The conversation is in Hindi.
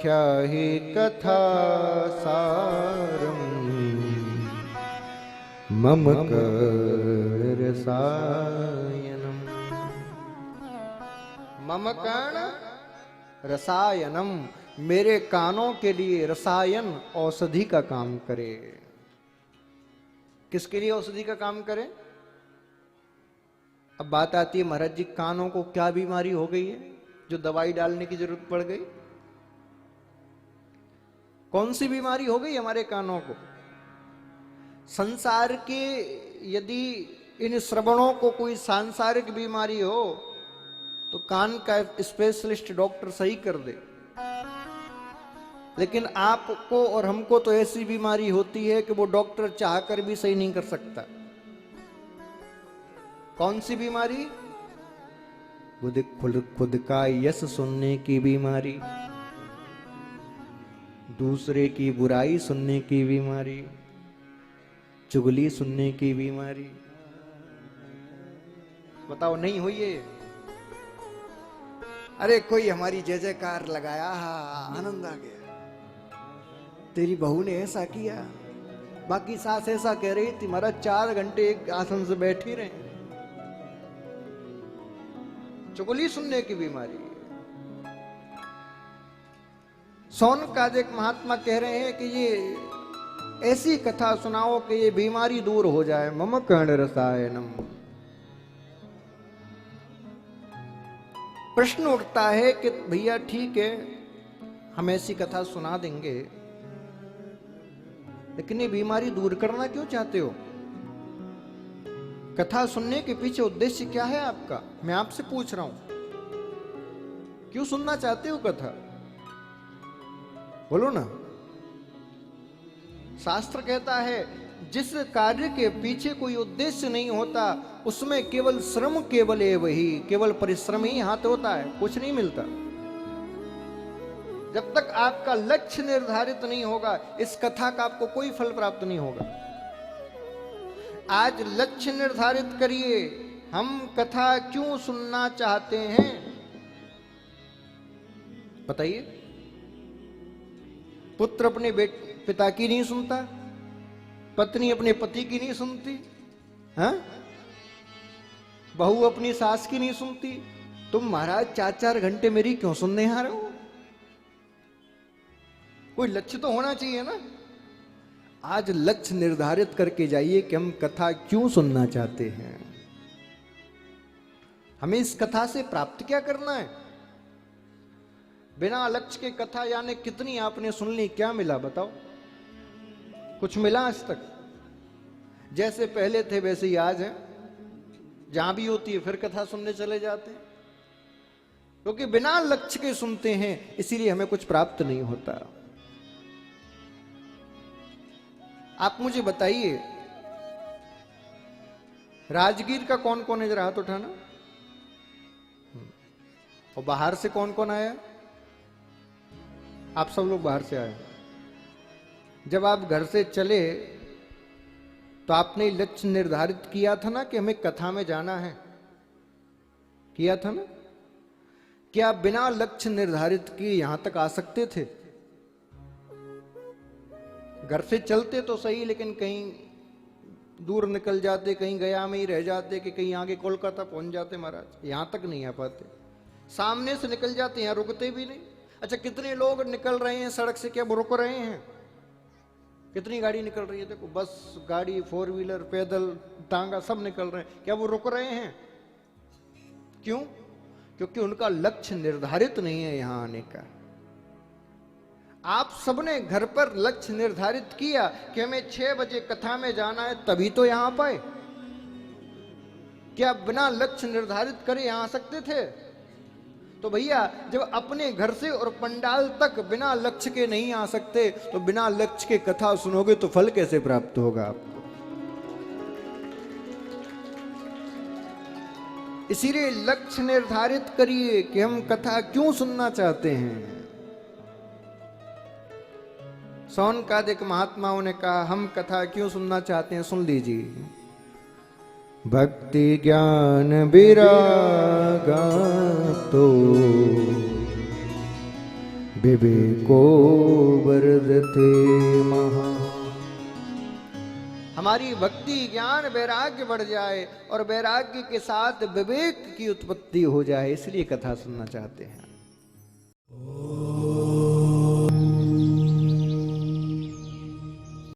आख्याहि कथा सारम मम कर्णरसायनम। मम कर्ण रसायनम, मेरे कानों के लिए रसायन औषधि का काम करे। किसके लिए औषधि का काम करे? अब बात आती है महाराज जी कानों को क्या बीमारी हो गई है जो दवाई डालने की जरूरत पड़ गई? कौन सी बीमारी हो गई हमारे कानों को? संसार के यदि इन श्रवणों को कोई सांसारिक बीमारी हो तो कान का स्पेशलिस्ट डॉक्टर सही कर दे, लेकिन आपको और हमको तो ऐसी बीमारी होती है कि वो डॉक्टर चाहकर भी सही नहीं कर सकता। कौन सी बीमारी? खुद का यश सुनने की बीमारी, दूसरे की बुराई सुनने की बीमारी, चुगली सुनने की बीमारी। बताओ नहीं हुई है? अरे कोई हमारी जय जयकार लगाया, आनंद आ गया, तेरी बहू ने ऐसा किया, बाकी सास ऐसा कह रही थी, महाराज 4 घंटे एक आसन से बैठी रहे। चुगली सुनने की बीमारी। सोनकाद एक महात्मा कह रहे हैं कि ये ऐसी कथा सुनाओ कि ये बीमारी दूर हो जाए। मम कर्ण रसायनम। प्रश्न उठता है कि भैया ठीक है हम ऐसी कथा सुना देंगे, लेकिन ये बीमारी दूर करना क्यों चाहते हो? कथा सुनने के पीछे उद्देश्य क्या है आपका? मैं आपसे पूछ रहा हूं, क्यों सुनना चाहते हो कथा? बोलो ना। शास्त्र कहता है जिस कार्य के पीछे कोई उद्देश्य नहीं होता उसमें केवल श्रम केवल है, वही केवल परिश्रम ही हाथ होता है, कुछ नहीं मिलता। जब तक आपका लक्ष्य निर्धारित नहीं होगा इस कथा का आपको कोई फल प्राप्त नहीं होगा। आज लक्ष्य निर्धारित करिए, हम कथा क्यों सुनना चाहते हैं बताइए। पुत्र अपने पिता की नहीं सुनता, पत्नी अपने पति की नहीं सुनती, हाँ? बहू अपनी सास की नहीं सुनती, तुम महाराज 4-4 घंटे मेरी क्यों सुनने आ रहे हो? कोई लक्ष्य तो होना चाहिए ना। आज लक्ष्य निर्धारित करके जाइए कि हम कथा क्यों सुनना चाहते हैं, हमें इस कथा से प्राप्त क्या करना है। बिना लक्ष्य के कथा यानी कितनी आपने सुन ली, क्या मिला बताओ? कुछ मिला आज तक? जैसे पहले थे वैसे ही आज है, जहां भी होती है फिर कथा सुनने चले जाते हैं, क्योंकि बिना लक्ष्य के सुनते हैं इसीलिए हमें कुछ प्राप्त नहीं होता। आप मुझे बताइए राजगीर का कौन कौन है, जरा हाथ उठाना। और बाहर से कौन कौन आया? आप सब लोग बाहर से आए। जब आप घर से चले तो आपने लक्ष्य निर्धारित किया था ना कि हमें कथा में जाना है, किया था ना? क्या आप बिना लक्ष्य निर्धारित किए यहां तक आ सकते थे? घर से चलते तो सही, लेकिन कहीं दूर निकल जाते, कहीं गया में ही रह जाते, कि कहीं आगे कोलकाता पहुंच जाते महाराज, यहां तक नहीं आ पाते। सामने से निकल जाते, यहां रुकते भी नहीं। अच्छा कितने लोग निकल रहे हैं सड़क से, क्या वो रुक रहे हैं? कितनी गाड़ी निकल रही है, देखो बस, गाड़ी, 4 व्हीलर, पैदल, टांगा, सब निकल रहे हैं, क्या वो रुक रहे हैं? क्यों? क्योंकि उनका लक्ष्य निर्धारित नहीं है यहां आने का। आप सबने घर पर लक्ष्य निर्धारित किया कि हमें 6 बजे कथा में जाना है, तभी तो यहां पाए। क्या बिना लक्ष्य निर्धारित करे यहां आ सकते थे? तो भैया जब अपने घर से और पंडाल तक बिना लक्ष्य के नहीं आ सकते तो बिना लक्ष्य के कथा सुनोगे तो फल कैसे प्राप्त होगा आपको? इसीलिए लक्ष्य निर्धारित करिए कि हम कथा क्यों सुनना चाहते हैं। सोनकादिक महात्माओं ने कहा हम कथा क्यों सुनना चाहते हैं, सुन लीजिए। भक्ति ज्ञान विरागा तो विवेको वर्धते महा। हमारी भक्ति ज्ञान वैराग्य बढ़ जाए और वैराग्य के साथ विवेक की उत्पत्ति हो जाए, इसलिए कथा सुनना चाहते हैं।